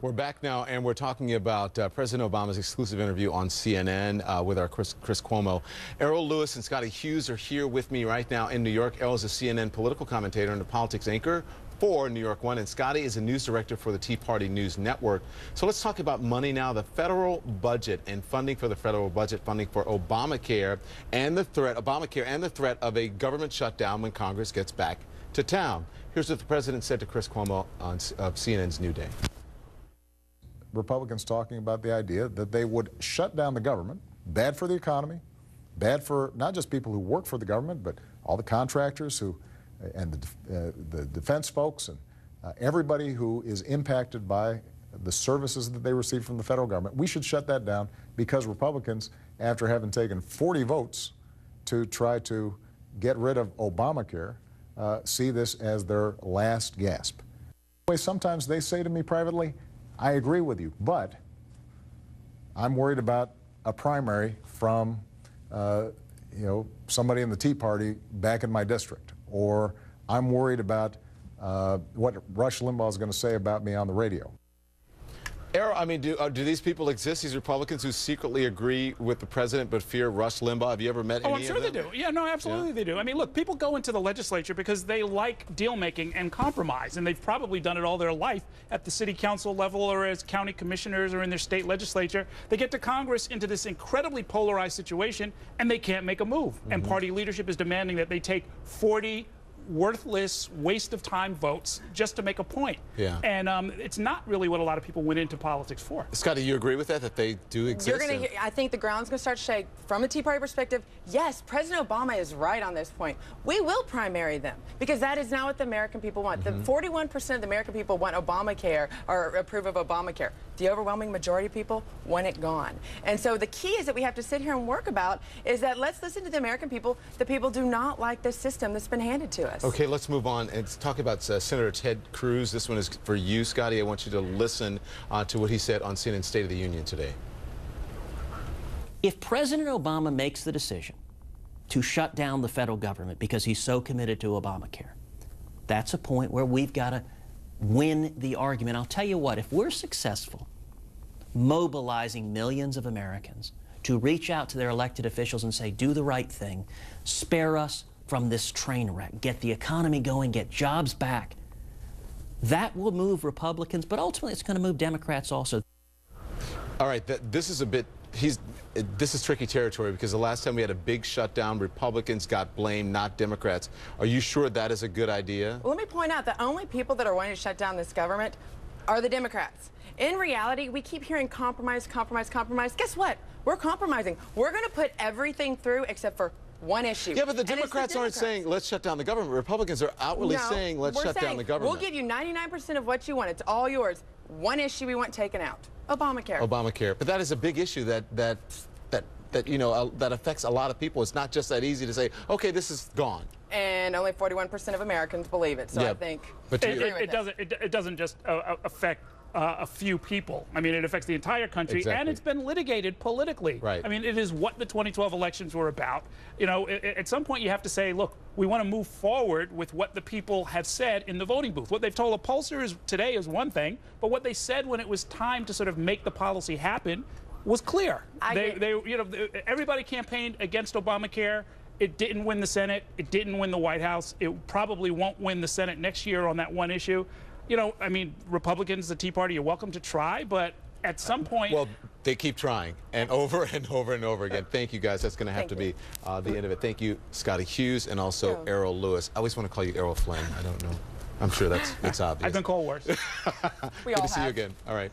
We're back now, and we're talking about President Obama's exclusive interview on CNN with our Chris Cuomo. Errol Lewis and Scottie Hughes are here with me right now in New York. Errol is a CNN political commentator and a politics anchor for New York One, and Scottie is a news director for the Tea Party News Network. So let's talk about money now. The federal budget and funding for the federal budget, funding for Obamacare and the threat of a government shutdown when Congress gets back to town. Here's what the president said to Chris Cuomo on CNN's New Day. Republicans talking about the idea that they would shut down the government, bad for the economy, bad for not just people who work for the government, but all the contractors who, and the defense folks and everybody who is impacted by the services that they receive from the federal government. We should shut that down because Republicans, after having taken 40 votes to try to get rid of Obamacare, see this as their last gasp. Sometimes they say to me privately, I agree with you, but I'm worried about a primary from somebody in the Tea Party back in my district, or I'm worried about what Rush Limbaugh is going to say about me on the radio. Errol, I mean, do these people exist, these Republicans who secretly agree with the president but fear Rush Limbaugh? Have you ever met any of them? Oh, I'm sure they do. Yeah, no, absolutely they do. I mean, look, people go into the legislature because they like deal-making and compromise, and they've probably done it all their life at the city council level or as county commissioners or in their state legislature. They get to Congress into this incredibly polarized situation, and they can't make a move. And party leadership is demanding that they take 40 worthless, waste-of-time votes just to make a point. Yeah. And it's not really what a lot of people went into politics for. Scottie, you agree with that they do exist? I think the ground's going to start to shake. From a Tea Party perspective, yes, President Obama is right on this point. We will primary them because that is not what the American people want. The 41% of the American people want Obamacare or approve of Obamacare. The overwhelming majority of people want it gone. And so the key is that we have to sit here and work about is that let's listen to the American people. The people do not like this system that's been handed to us. Okay, let's move on and talk about Senator Ted Cruz. This one is for you, Scottie. I want you to listen to what he said on CNN State of the Union today. If President Obama makes the decision to shut down the federal government because he's so committed to Obamacare, that's a point where we've got to win the argument. I'll tell you what, if we're successful mobilizing millions of Americans to reach out to their elected officials and say, do the right thing, spare us from this train wreck, get the economy going, get jobs back, that will move Republicans, but ultimately it's going to move Democrats also. All right, this is a bit, this is tricky territory because the last time we had a big shutdown, Republicans got blamed, not Democrats. Are you sure that is a good idea? Well, let me point out the only people that are wanting to shut down this government are the Democrats. In reality, we keep hearing compromise, compromise, compromise. Guess what? We're compromising. We're going to put everything through except for one issue. Yeah, but the Democrats aren't saying, let's shut down the government. Republicans are outwardly saying, let's shut down the government. We'll give you 99% of what you want. It's all yours. One issue we want taken out. Obamacare. Obamacare. But that is a big issue that affects a lot of people. It's not just that easy to say, okay, this is gone. And only 41% of Americans believe it. So yeah, I think but it doesn't just affect a few people. I mean, it affects the entire country, and it's been litigated politically. Right. I mean, it is what the 2012 elections were about. You know, at some point you have to say, look, we want to move forward with what the people have said in the voting booth. What they've told the pollsters today is one thing, but what they said when it was time to sort of make the policy happen was clear. Everybody campaigned against Obamacare. It didn't win the Senate. It didn't win the White House. It probably won't win the Senate next year on that one issue. You know, I mean, Republicans, the Tea Party, you're welcome to try, but at some point... Well, they keep trying, and over and over and over again. Thank you, guys. That's going to have to be the end of it. Thank you, Scottie Hughes, and also Errol Lewis. I always want to call you Errol Flynn. I don't know. I'm sure that's obvious. I've been called worse. We all Good to see you again. All right.